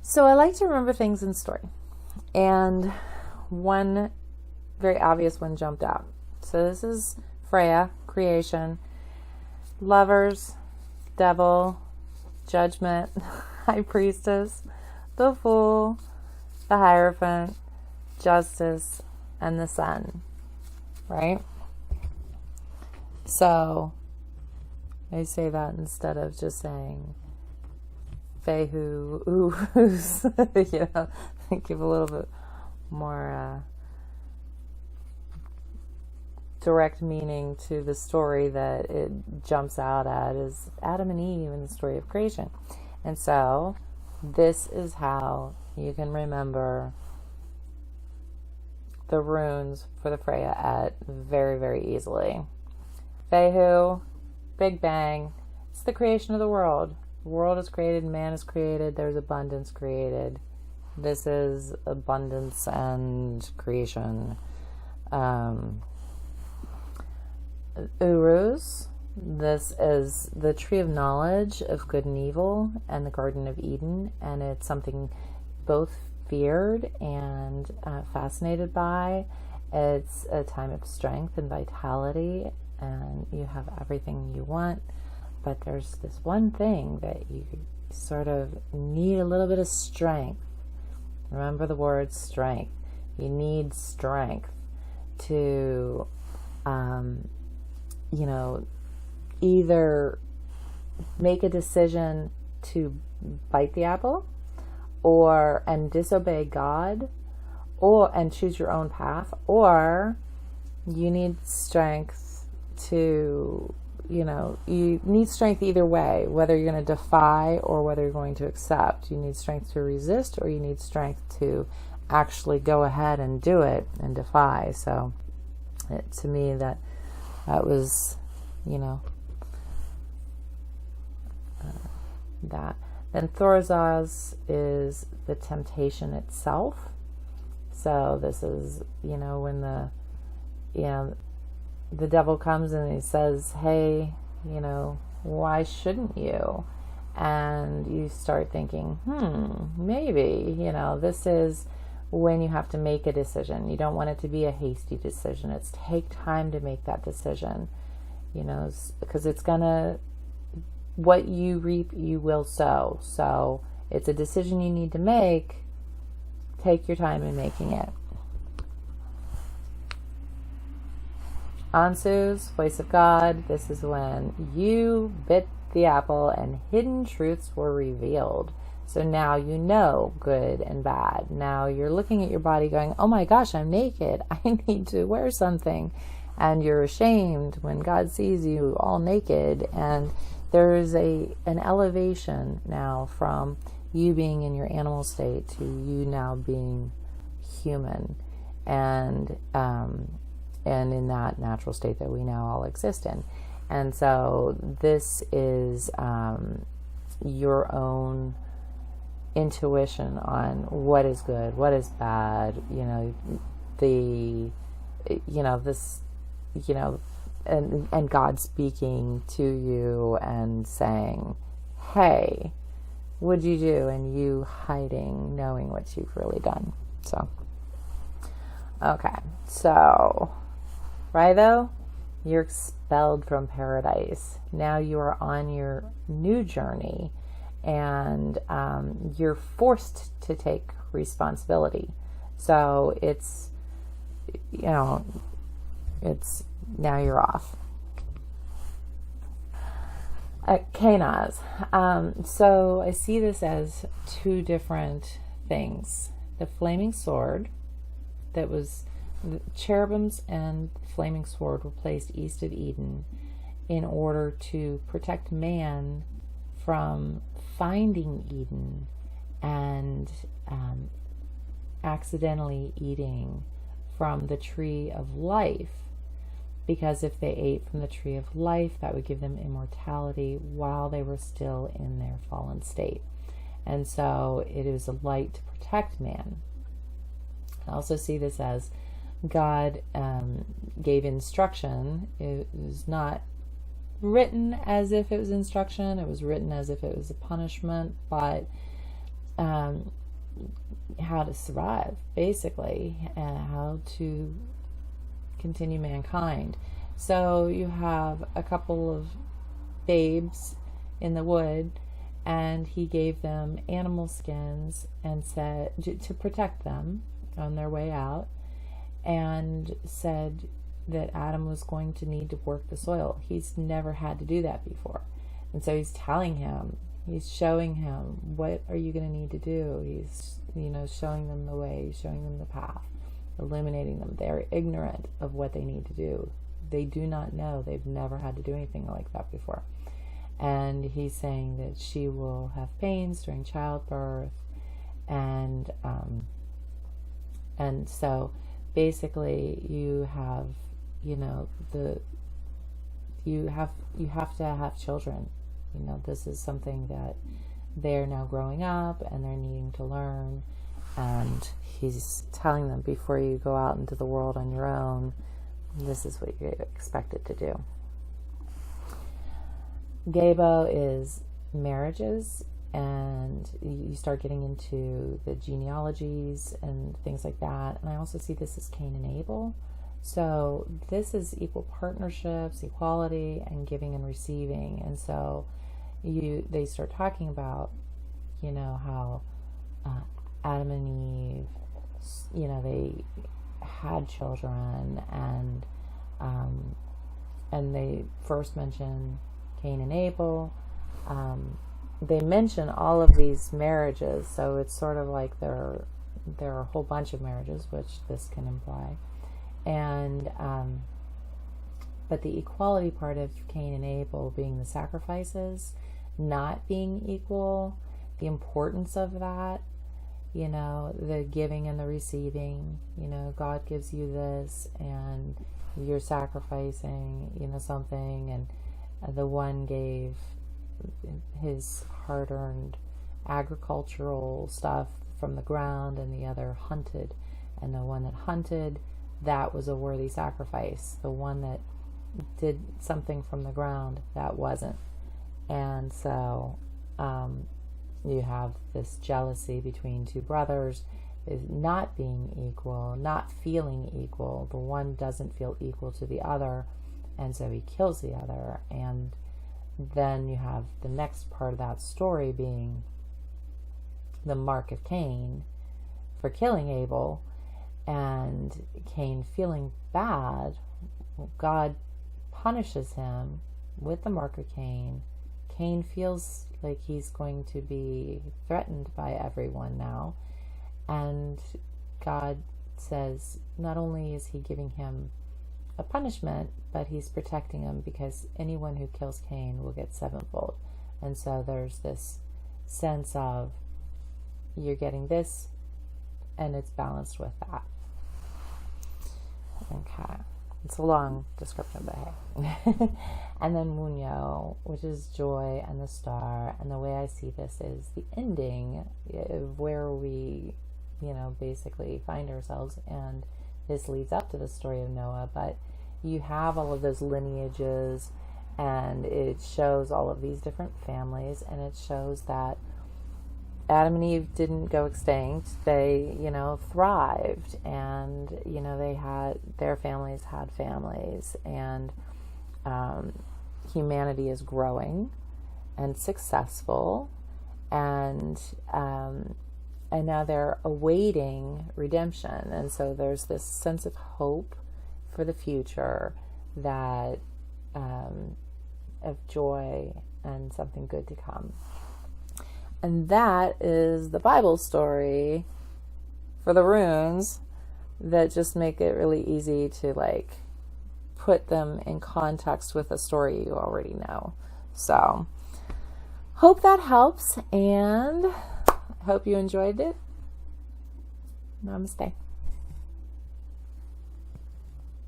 So I like to remember things in story. And one very obvious one jumped out. So this is Freya, creation, lovers, devil, judgment, high priestess, the fool, the Hierophant, justice, and the sun, right? So I say that instead of just saying Fehu, who's, give a little bit more direct meaning to the story that it jumps out at is Adam and Eve in the story of creation. And so this is how you can remember the runes for the Freya at very, very easily. Fehu, Big Bang, it's the creation of the world. The world is created, man is created, there's abundance created. This is abundance and creation. Uruz, this is the tree of knowledge of good and evil and the Garden of Eden, and it's something both feared and fascinated by. It's a time of strength and vitality, and you have everything you want, but there's this one thing that you sort of need a little bit of strength. Remember the word strength. You need strength to either make a decision to bite the apple and disobey God and choose your own path, or you need strength to, you need strength either way, whether you're going to defy or whether you're going to accept. You need strength to resist, or you need strength to actually go ahead and do it and defy. So to me, that was, that. Then Thorazaz is the temptation itself. So this is, when the devil comes and he says, hey, why shouldn't you? And you start thinking, maybe, this is when you have to make a decision. You don't want it to be a hasty decision. It's take time to make that decision, because it's what you reap, you will sow. So it's a decision you need to make. Take your time in making it. Ansu's voice of God. This is when you bit the apple and hidden truths were revealed. So now you know good and bad. Now you're looking at your body going, oh my gosh, I'm naked. I need to wear something. And you're ashamed when God sees you all naked. And there's an elevation now from you being in your animal state to you now being human. And in that natural state that we now all exist in. And so this is your own intuition on what is good, what is bad, and God speaking to you and saying, hey, what'd you do? And you hiding, knowing what you've really done. So, okay. So, right though, you're expelled from paradise. Now you are on your new journey, and you're forced to take responsibility. So it's now you're off. Kanaz. So I see this as two different things. The flaming sword that was the cherubims and the flaming sword were placed east of Eden in order to protect man from finding Eden and accidentally eating from the tree of life, because if they ate from the tree of life, that would give them immortality while they were still in their fallen state. And so it is a light to protect man. I also see this as God gave instruction. It was not written as if it was instruction. It was written as if it was a punishment, but how to survive, basically, and how to continue mankind. So you have a couple of babes in the wood, and he gave them animal skins and said to protect them on their way out, and said that Adam was going to need to work the soil. He's never had to do that before. And so he's telling him, he's showing him, what are you going to need to do? He's, showing them the way, showing them the path, illuminating them. They're ignorant of what they need to do. They do not know. They've never had to do anything like that before. And he's saying that she will have pains during childbirth, and so basically you have, you have to have children. This is something that they're now growing up and they're needing to learn. And he's telling them, before you go out into the world on your own, this is what you're expected to do. Gebo is marriages, and you start getting into the genealogies and things like that. And I also see this as Cain and Abel. So this is equal partnerships, equality, and giving and receiving. And so they start talking about, how Adam and Eve, they had children, and they first mention Cain and Abel. They mention all of these marriages, so it's sort of like there are a whole bunch of marriages, which this can imply. And but the equality part of Cain and Abel being the sacrifices, not being equal, the importance of that, the giving and the receiving. God gives you this, and you're sacrificing, something, and the one gave his hard-earned agricultural stuff from the ground, and the other hunted. And the one that hunted, that was a worthy sacrifice. The one that did something from the ground, that wasn't. And so you have this jealousy between two brothers, is not being equal, not feeling equal. The one doesn't feel equal to the other, and so he kills the other. And then you have the next part of that story being the mark of Cain for killing Abel, and Cain feeling bad. God punishes him with the mark of Cain. Cain feels like he's going to be threatened by everyone now, and God says not only is he giving him a punishment, but he's protecting him, because anyone who kills Cain will get sevenfold. And so there's this sense of, you're getting this, and it's balanced with that. Okay. It's a long description, but hey. And then Munyo, which is joy and the star. And the way I see this is the ending of where we, basically find ourselves. And this leads up to the story of Noah. But you have all of those lineages, and it shows all of these different families. And it shows that Adam and Eve didn't go extinct. They, thrived, and, their families had families, and humanity is growing and successful, and now they're awaiting redemption. And so there's this sense of hope for the future, that of joy and something good to come. And that is the Bible story for the runes, that just make it really easy to put them in context with a story you already know. So hope that helps, and hope you enjoyed it. Namaste.